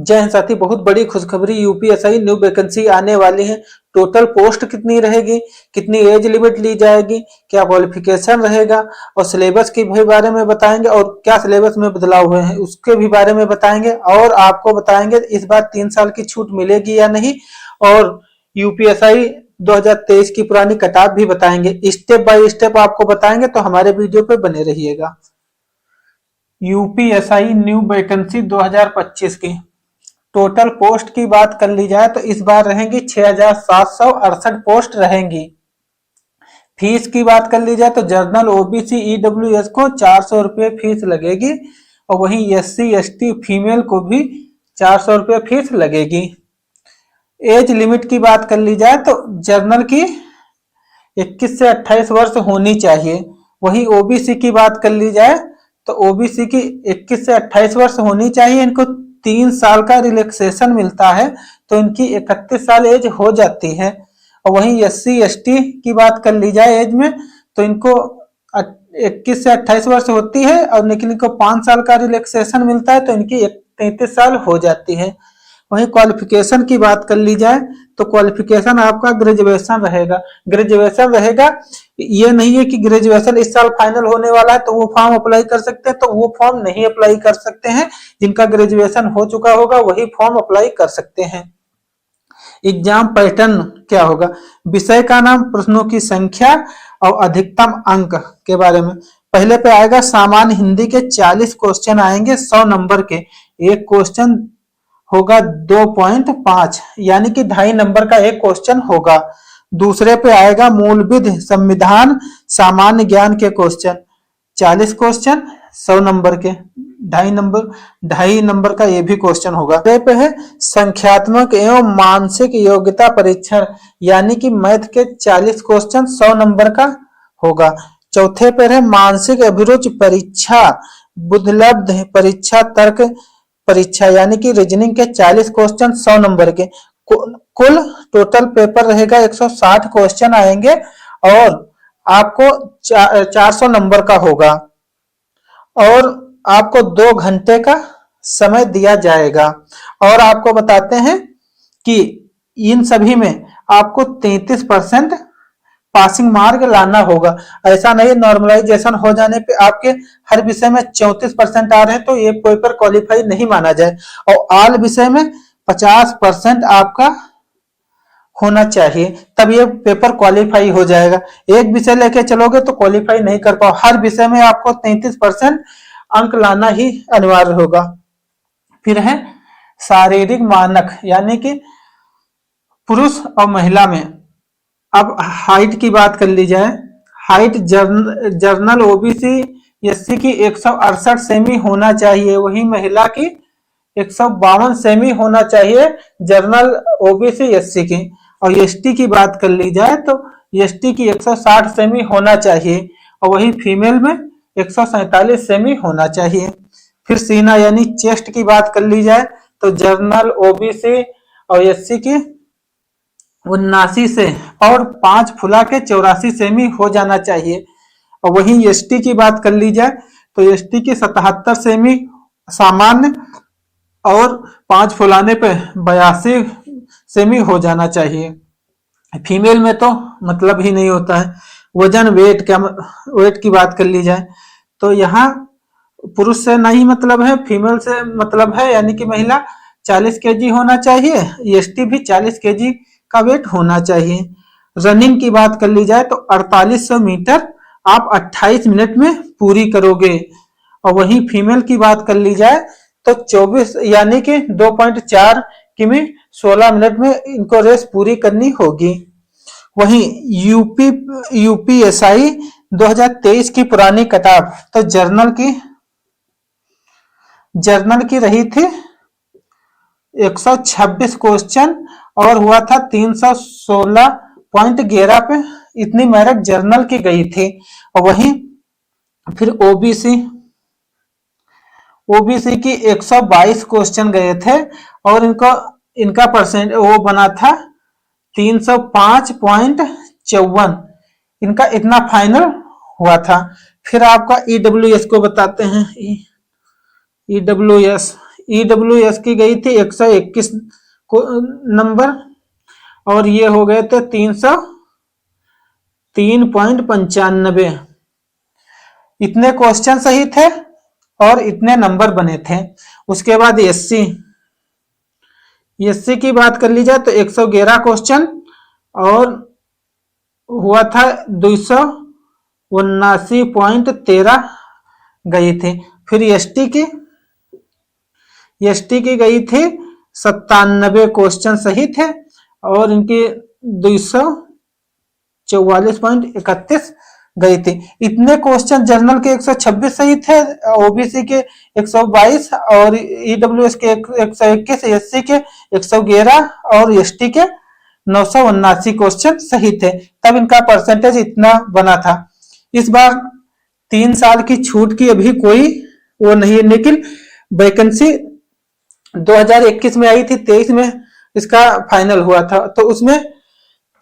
जय हिंद साथी, बहुत बड़ी खुशखबरी, यूपीएसआई न्यू वैकेंसी आने वाली है। टोटल पोस्ट कितनी रहेगी, कितनी एज लिमिट ली जाएगी, क्या क्वालिफिकेशन रहेगा और सिलेबस के भी बारे में बताएंगे और क्या सिलेबस में बदलाव हुए हैं उसके भी बारे में बताएंगे। और आपको बताएंगे इस बार 3 साल की छूट मिलेगी या नहीं, और यूपीएसआई 2023 की पुरानी कटाप भी बताएंगे। स्टेप बाय स्टेप आपको बताएंगे, तो हमारे वीडियो पे बने रहिएगा। यूपीएसआई न्यू वैकेंसी 2025 की टोटल पोस्ट की बात कर ली जाए तो इस बार रहेंगी 6,768 पोस्ट रहेंगी। फीस की बात कर ली जाए तो जनरल ओबीसी ईडब्ल्यूएस को 400 रुपये फीस लगेगी और वहीं एससी एसटी फीमेल को भी 400 रुपये फीस लगेगी। एज लिमिट की बात कर ली जाए तो जनरल की 21 से 28 वर्ष होनी चाहिए। वहीं ओबीसी की बात कर ली जाए तो ओबीसी की 21 से 28 वर्ष होनी चाहिए। इनको 3 साल का रिलैक्सेशन मिलता है तो इनकी 31 साल एज हो जाती है। और वहीं एससी एसटी की बात कर ली जाए एज में तो इनको 21 से 28 वर्ष होती है और लेकिन इनको 5 साल का रिलैक्सेशन मिलता है तो इनकी 33 साल हो जाती है। वहीं क्वालिफिकेशन की बात कर ली जाए तो क्वालिफिकेशन आपका ग्रेजुएशन रहेगा। ग्रेजुएशन रहेगा, ये नहीं है कि ग्रेजुएशन इस साल फाइनल होने वाला है तो वो फॉर्म अप्लाई कर सकते हैं, तो वो फॉर्म नहीं अप्लाई कर सकते हैं। जिनका ग्रेजुएशन हो चुका होगा वही फॉर्म अप्लाई कर सकते हैं। एग्जाम पैटर्न क्या होगा, विषय का नाम, प्रश्नों की संख्या और अधिकतम अंक के बारे में। पहले पे आएगा सामान्य हिंदी के 40 क्वेश्चन आएंगे 100 नंबर के। एक क्वेश्चन होगा 2.5 यानी कि 2.5 नंबर का एक क्वेश्चन होगा। दूसरे पे आएगा मूलविध संविधान सामान्य ज्ञान के क्वेश्चन 40 क्वेश्चन 100 नंबर के, 2.5 नंबर का ये भी क्वेश्चन होगा। तीसरे पे है संख्यात्मक एवं मानसिक योग्यता परीक्षण यानी कि मैथ के 40 क्वेश्चन 100 नंबर का होगा। चौथे पे है मानसिक अभिरुचि परीक्षा बुद्धिलब्ध परीक्षा तर्क परीक्षा यानी कि रीजनिंग के 40 क्वेश्चन 100 नंबर के। कुल टोटल पेपर रहेगा 160 क्वेश्चन आएंगे और आपको 400 नंबर का होगा और आपको 2 घंटे का समय दिया जाएगा। और आपको बताते हैं कि इन सभी में आपको 33% पासिंग मार्क लाना होगा। ऐसा नहीं नॉर्मलाइजेशन हो जाने पे आपके हर विषय में 34% आ रहे हैं तो ये पेपर क्वालिफाई नहीं माना जाए। और ऑल विषय में 50% आपका होना चाहिए तब ये पेपर क्वालिफाई हो जाएगा। एक विषय लेके चलोगे तो क्वालिफाई नहीं कर पाओ, हर विषय में आपको 33% अंक लाना ही अनिवार्य होगा। फिर है शारीरिक मानक यानी कि पुरुष और महिला में। अब हाइट की बात कर ली जाए, हाइट जर्नल ओबीसी एससी की 168 सेमी होना चाहिए, वही महिला की 152 सेमी होना चाहिए जर्नल ओबीसी एससी की। और एसटी की बात कर ली जाए तो एसटी की 160 सेमी होना चाहिए और वही फीमेल में 147 सेमी होना चाहिए। फिर सीना यानी चेस्ट की बात कर ली जाए तो जर्नल ओबीसी और एससी की 79 से और 5 फुला के 84 सेमी हो जाना चाहिए। और वहीं एसटी की बात कर ली जाए तो एसटी की 77 सेमी सामान्य और 5 फुलाने पे 82 सेमी हो जाना चाहिए। फीमेल में तो मतलब ही नहीं होता है। वजन वेट की बात कर ली जाए तो यहाँ पुरुष से नहीं मतलब है, फीमेल से मतलब है यानी कि महिला 40 केजी होना चाहिए, एसटी भी 40 केजी का वेट होना चाहिए। रनिंग की बात कर ली जाए तो 4800 मीटर आप 28 मिनट में पूरी करोगे। और वहीं फीमेल की बात कर ली जाए तो 24 यानी कि 2.4 किमी 16 मिनट में इनको रेस पूरी करनी होगी। वहीं यूपीएसआई 2023 की पुरानी कटाप तो जर्नल की रही थी 126 क्वेश्चन और हुआ था 316.11 पे, इतनी मेरिट जर्नल की गई थी। और वहीं फिर ओबीसी की 122 क्वेश्चन गए थे और इनका परसेंट वो बना था 305.54, इनका इतना फाइनल हुआ था। फिर आपका ईडब्ल्यूएस को बताते हैं, ईडब्ल्यूएस की गई थी 121 नंबर, और ये हो गए थे 303.95। इतने क्वेश्चन सही थे और इतने नंबर बने थे। उसके बाद एससी की बात कर ली जाए तो 111 क्वेश्चन और हुआ था 279.13 गई थी। फिर एसटी की गई थी 97 क्वेश्चन सही थे और इनकी 244.31 गई थी। इतने क्वेश्चन जनरल के 126 सही थे, ओबीसी के 122 और ईडब्ल्यूएस के 121, एससी के 111 और एसटी के 979 क्वेश्चन सही थे। तब इनका परसेंटेज इतना बना था। इस बार 3 साल की छूट की अभी कोई वो नहीं है, लेकिन वैकेंसी 2021 में आई थी, 23 में इसका फाइनल हुआ था, तो उसमें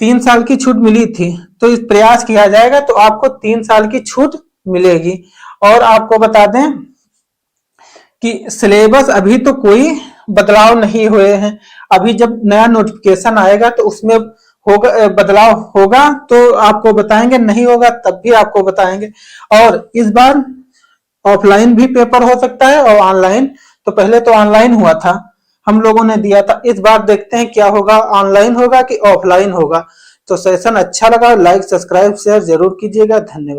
3 साल की छूट मिली थी। तो इस प्रयास किया जाएगा तो आपको 3 साल की छूट मिलेगी। और आपको बता दें कि सिलेबस अभी तो कोई बदलाव नहीं हुए हैं। अभी जब नया नोटिफिकेशन आएगा तो उसमें होगा बदलाव होगा तो आपको बताएंगे, नहीं होगा तब भी आपको बताएंगे। और इस बार ऑफलाइन भी पेपर हो सकता है और ऑनलाइन, तो पहले तो ऑनलाइन हुआ था, हम लोगों ने दिया था। इस बार देखते हैं क्या होगा, ऑनलाइन होगा कि ऑफलाइन होगा। तो सेशन अच्छा लगा, लाइक सब्सक्राइब शेयर जरूर कीजिएगा। धन्यवाद।